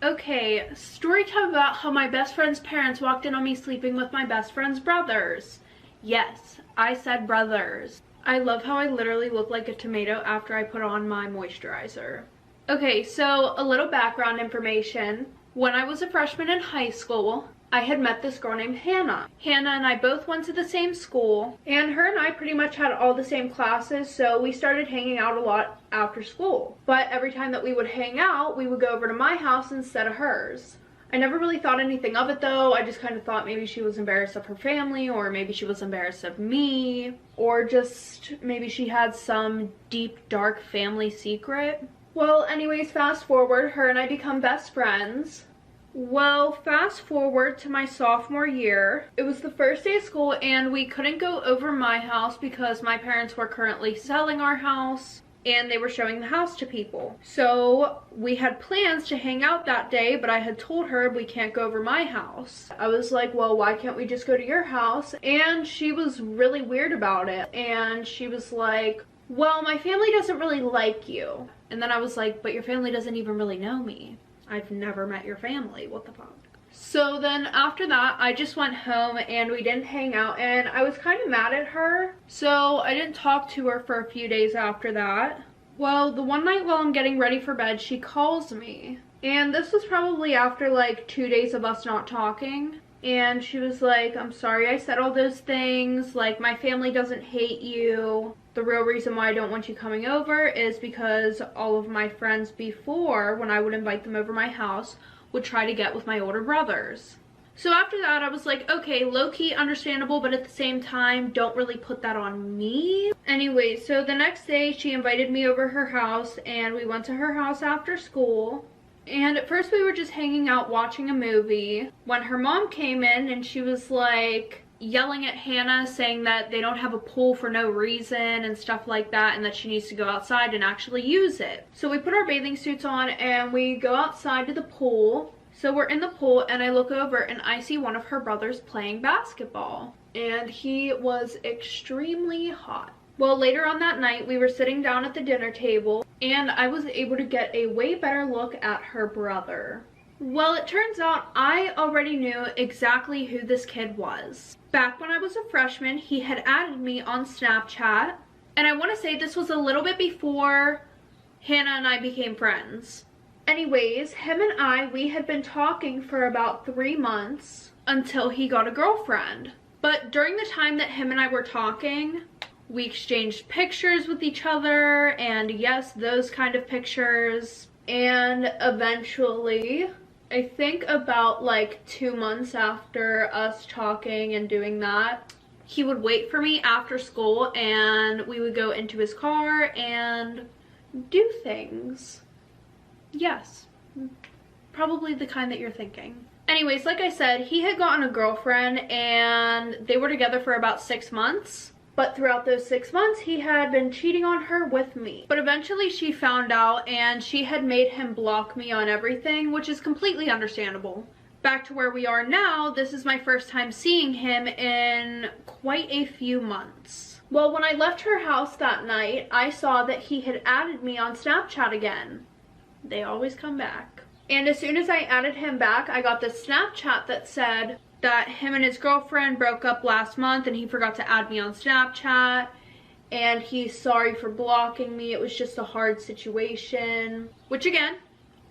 Okay, story time about how my best friend's parents walked in on me sleeping with my best friend's brothers. Yes, I said brothers. I love how I literally look like a tomato after I put on my moisturizer. Okay, so a little background information. When I was a freshman in high school, I had met this girl named Hannah. Hannah and I both went to the same school, and her and I pretty much had all the same classes, so we started hanging out a lot after school. But every time that we would hang out, we would go over to my house instead of hers. I never really thought anything of it though. I just kind of thought maybe she was embarrassed of her family, or maybe she was embarrassed of me, or just maybe she had some deep, dark family secret. Well, anyways, fast forward, her and I become best friends. Well, fast forward to my sophomore year. It was the first day of school and we couldn't go over my house because my parents were currently selling our house and they were showing the house to people. So we had plans to hang out that day, but I had told her we can't go over my house. I was like, well, why can't we just go to your house? And she was really weird about it. And she was like, well, my family doesn't really like you. And then I was like, but your family doesn't even really know me. I've never met your family, what the fuck? So then after that, I just went home and we didn't hang out, and I was kind of mad at her. So I didn't talk to her for a few days after that. Well, the one night while I'm getting ready for bed, she calls me. And this was probably after like 2 days of us not talking. And she was like, I'm sorry I said all those things. Like, my family doesn't hate you. The real reason why I don't want you coming over is because all of my friends before, when I would invite them over my house, would try to get with my older brothers. So after that, I was like, okay, low-key understandable, but at the same time, don't really put that on me. Anyway, so the next day, she invited me over her house, and we went to her house after school. And at first we were just hanging out watching a movie when her mom came in and she was like yelling at Hannah saying that they don't have a pool for no reason and stuff like that, and that she needs to go outside and actually use it. So we put our bathing suits on and we go outside to the pool. So we're in the pool and I look over and I see one of her brothers playing basketball, and he was extremely hot. Well, later on that night, we were sitting down at the dinner table, and I was able to get a way better look at her brother. Well, it turns out I already knew exactly who this kid was. Back when I was a freshman, he had added me on Snapchat, and I want to say this was a little bit before Hannah and I became friends. Anyways, him and we had been talking for about 3 months until he got a girlfriend. But during the time that him and I were talking, we exchanged pictures with each other, and yes, those kind of pictures. And eventually, I think about like 2 months after us talking and doing that, he would wait for me after school and we would go into his car and do things. Yes, probably the kind that you're thinking. Anyways, like I said, he had gotten a girlfriend and they were together for about 6 months. But throughout those 6 months, he had been cheating on her with me. But eventually she found out and she had made him block me on everything, which is completely understandable. Back to where we are now, this is my first time seeing him in quite a few months. Well, when I left her house that night, I saw that he had added me on Snapchat again. They always come back. And as soon as I added him back, I got this Snapchat that said that him and his girlfriend broke up last month and he forgot to add me on Snapchat and he's sorry for blocking me. It was just a hard situation, which again,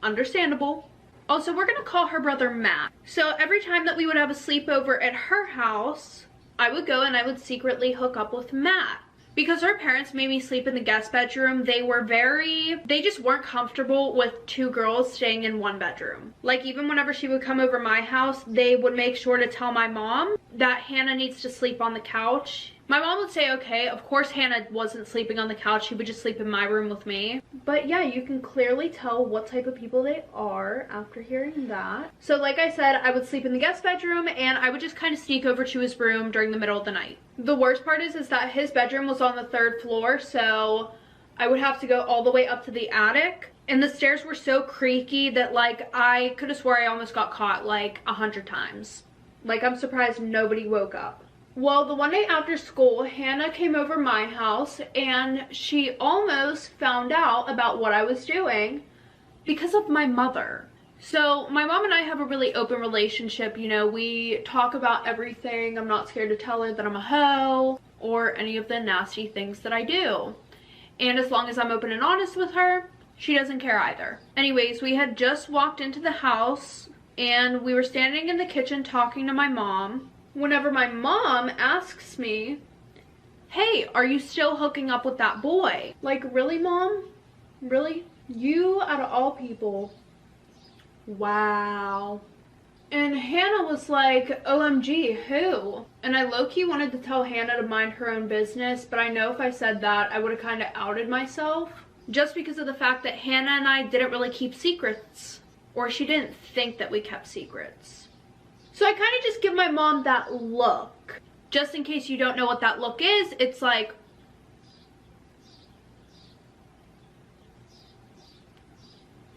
understandable. Also, we're gonna call her brother Matt. So every time that we would have a sleepover at her house, I would go and I would secretly hook up with Matt. Because her parents made me sleep in the guest bedroom, they just weren't comfortable with 2 girls staying in 1 bedroom. Like, even whenever she would come over my house, they would make sure to tell my mom that Hannah needs to sleep on the couch. My mom would say, okay, of course Hannah wasn't sleeping on the couch, she would just sleep in my room with me. But yeah, you can clearly tell what type of people they are after hearing that. So like I said, I would sleep in the guest bedroom and I would just kind of sneak over to his room during the middle of the night. The worst part is that his bedroom was on the 3rd floor, so I would have to go all the way up to the attic. And the stairs were so creaky that like I could have swore I almost got caught like 100 times. Like, I'm surprised nobody woke up. Well, the one day after school, Hannah came over my house and she almost found out about what I was doing because of my mother. So my mom and I have a really open relationship. You know, we talk about everything. I'm not scared to tell her that I'm a hoe or any of the nasty things that I do. And as long as I'm open and honest with her, she doesn't care either. Anyways, we had just walked into the house and we were standing in the kitchen talking to my mom. Whenever my mom asks me, hey, are you still hooking up with that boy? Like, really, Mom? Really? You, out of all people. Wow. And Hannah was like, OMG, who? And I low-key wanted to tell Hannah to mind her own business, but I know if I said that, I would have kind of outed myself. Just because of the fact that Hannah and I didn't really keep secrets. Or she didn't think that we kept secrets. So I kind of just give my mom that look. Just in case you don't know what that look is, it's like,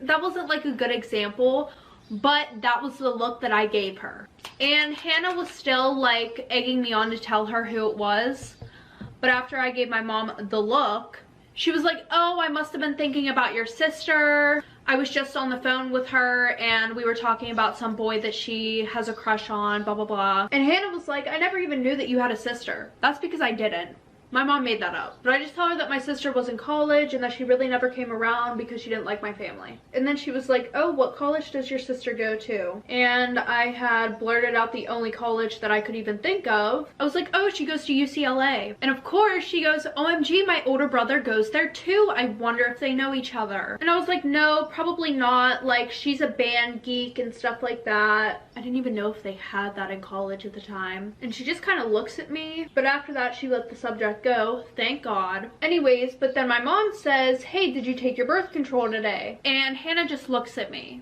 that wasn't like a good example, but that was the look that I gave her. And Hannah was still like egging me on to tell her who it was. But after I gave my mom the look, she was like, oh, I must have been thinking about your sister. I was just on the phone with her and we were talking about some boy that she has a crush on, blah, blah, blah. And Hannah was like, I never even knew that you had a sister. That's because I didn't. My mom made that up. But I just told her that my sister was in college and that she really never came around because she didn't like my family. And then she was like, oh, what college does your sister go to? And I had blurted out the only college that I could even think of. I was like, oh, she goes to UCLA. And of course she goes, OMG, my older brother goes there too. I wonder if they know each other. And I was like, no, probably not. Like, she's a band geek and stuff like that. I didn't even know if they had that in college at the time. And she just kind of looks at me. But after that, she let the subject go, thank God. Anyways, but then my mom says, hey, did you take your birth control today? And Hannah just looks at me.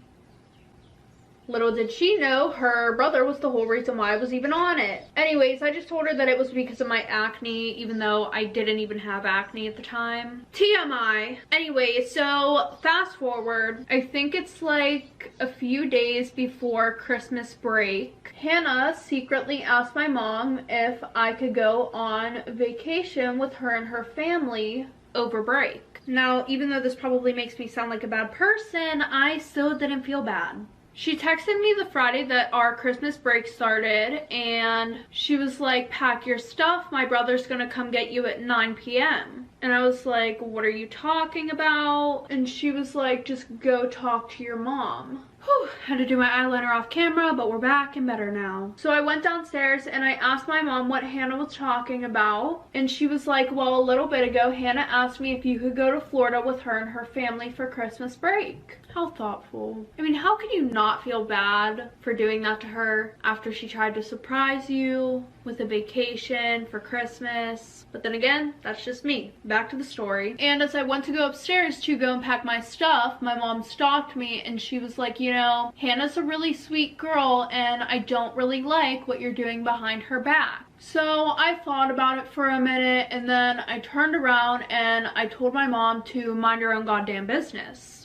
Little did she know her brother was the whole reason why I was even on it. Anyways, I just told her that it was because of my acne, even though I didn't even have acne at the time. TMI. Anyway, so fast forward, I think it's like a few days before Christmas break, Hannah secretly asked my mom if I could go on vacation with her and her family over break. Now, even though this probably makes me sound like a bad person, I still didn't feel bad. She texted me the Friday that our Christmas break started and she was like, pack your stuff, my brother's gonna come get you at 9 p.m. And I was like, what are you talking about? And she was like, just go talk to your mom. Whew, had to do my eyeliner off camera, but we're back and better now. So I went downstairs and I asked my mom what Hannah was talking about. And she was like, well, a little bit ago, Hannah asked me if you could go to Florida with her and her family for Christmas break. How thoughtful. I mean, how can you not feel bad for doing that to her after she tried to surprise you with a vacation for Christmas? But then again, that's just me. Back to the story. And as I went to go upstairs to go and pack my stuff, my mom stopped me and she was like, you know, Hannah's a really sweet girl and I don't really like what you're doing behind her back. So I thought about it for a minute and then I turned around and I told my mom to mind her own goddamn business.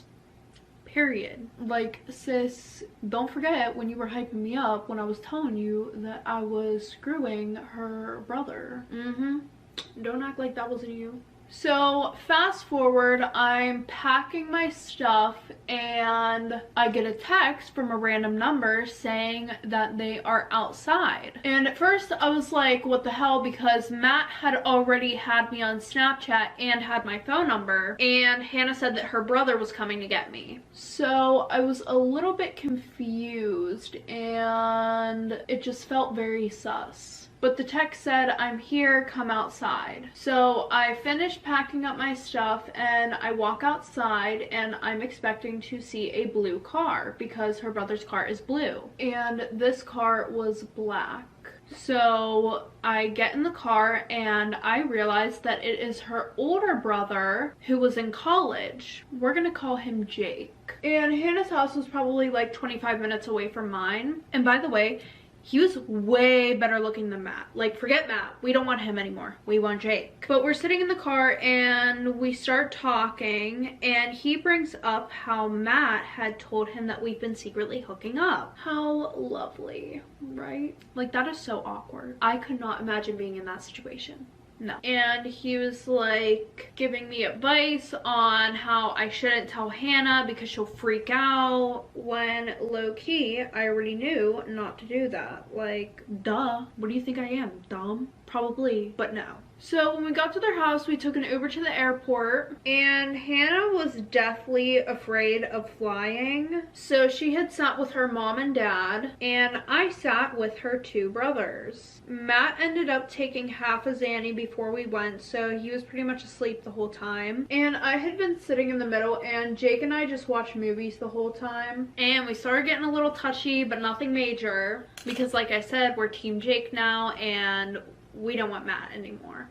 Period. Like, sis, don't forget when you were hyping me up when I was telling you that I was screwing her brother. Don't act like that wasn't you. So fast forward, I'm packing my stuff and I get a text from a random number saying that they are outside. And at first I was like, what the hell, because Matt had already had me on Snapchat and had my phone number, and Hannah said that her brother was coming to get me. So I was a little bit confused and it just felt very sus. But the text said, I'm here, come outside. So I finished packing up my stuff and I walk outside and I'm expecting to see a blue car because her brother's car is blue. And this car was black. So I get in the car and I realize that it is her older brother who was in college. We're gonna call him Jake. And Hannah's house was probably like 25 minutes away from mine. And by the way, he was way better looking than Matt. Like, forget Matt. We don't want him anymore. We want Jake. But we're sitting in the car and we start talking and he brings up how Matt had told him that we've been secretly hooking up. How lovely, right? Like, that is so awkward. I could not imagine being in that situation. No. And he was like giving me advice on how I shouldn't tell Hannah because she'll freak out, when low-key I already knew not to do that. Like, duh. What do you think I am? Dumb? Probably, but no. So when we got to their house, we took an Uber to the airport, and Hannah was deathly afraid of flying. So she had sat with her mom and dad, and I sat with her two brothers. Matt ended up taking half a Xanny before we went, so he was pretty much asleep the whole time. And I had been sitting in the middle, and Jake and I just watched movies the whole time. And we started getting a little touchy, but nothing major, because like I said, we're Team Jake now, and we don't want Matt anymore.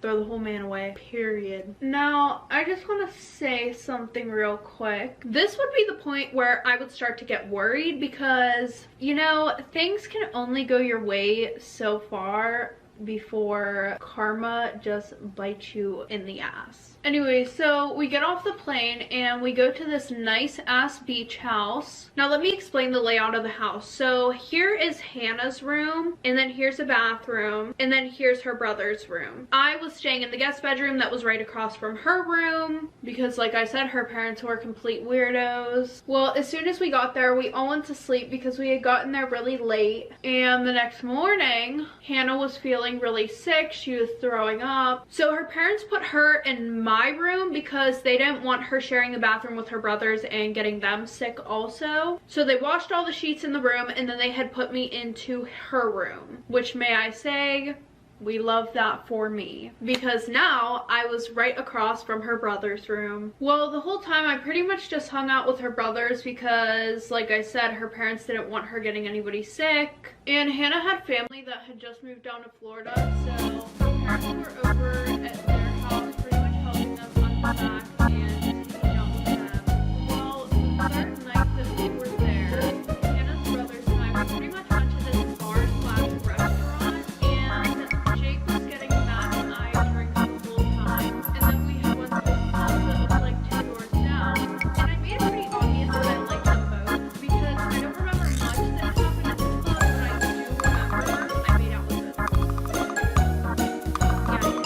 Throw the whole man away, period. Now, I just want to say something real quick. This would be the point where I would start to get worried because, you know, things can only go your way so far before karma just bites you in the ass. Anyway, so we get off the plane and we go to this nice ass beach house. Now let me explain the layout of the house. So here is Hannah's room, and then here's a bathroom, and then here's her brother's room. I was staying in the guest bedroom that was right across from her room because, like I said, her parents were complete weirdos. Well, as soon as we got there, we all went to sleep because we had gotten there really late. And the next morning, Hannah was feeling really sick. She was throwing up. So her parents put her in my room because they didn't want her sharing the bathroom with her brothers and getting them sick also. So they washed all the sheets in the room, and then they had put me into her room, which, may I say, we love that for me, because now I was right across from her brother's room. Well, the whole time I pretty much just hung out with her brothers because, like I said, her parents didn't want her getting anybody sick. And Hannah had family that had just moved down to Florida, so her parents were over at their house pretty much helping them unpack and hanging out with them. Well, the third night that we were there, Hannah's brothers and I pretty much went to this bar/restaurant, and Jake was getting Matt and I drinks the whole time. And then we had went to the pub that was like 2 doors down, and I made it pretty obvious that I liked them both because I don't remember much that happened at the pub, but I do remember I made out with them. Yeah, I did.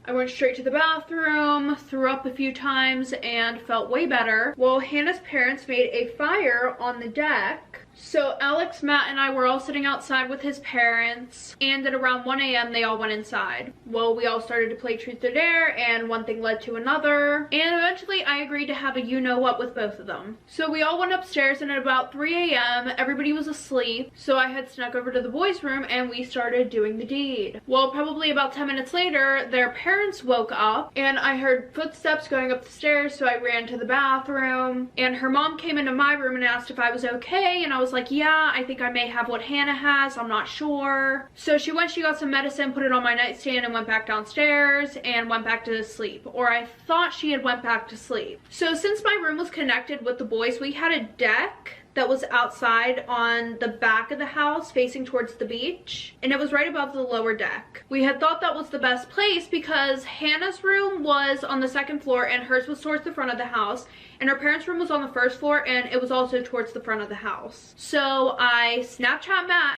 I went straight to the bathroom, threw up a few times, and felt way better. Well, Hannah's parents made a fire on the deck. So Alex, Matt, and I were all sitting outside with his parents, and at around 1 a.m. they all went inside. Well, we all started to play Truth or Dare, and one thing led to another, and eventually I agreed to have a you-know-what with both of them. So we all went upstairs, and at about 3 a.m. everybody was asleep, so I had snuck over to the boys' room, and we started doing the deed. Well, probably about 10 minutes later, their parents woke up, and I heard footsteps going up the stairs, so I ran to the bathroom, and her mom came into my room and asked if I was okay, and I was like, yeah, I think I may have what Hannah has, I'm not sure. So she got some medicine, put it on my nightstand, and went back downstairs and went back to sleep. Or I thought she had went back to sleep. So since my room was connected with the boys, we had a deck that was outside on the back of the house facing towards the beach, and it was right above the lower deck. We had thought that was the best place because Hannah's room was on the second floor and hers was towards the front of the house, and her parents' room was on the first floor and it was also towards the front of the house. So I Snapchat Matt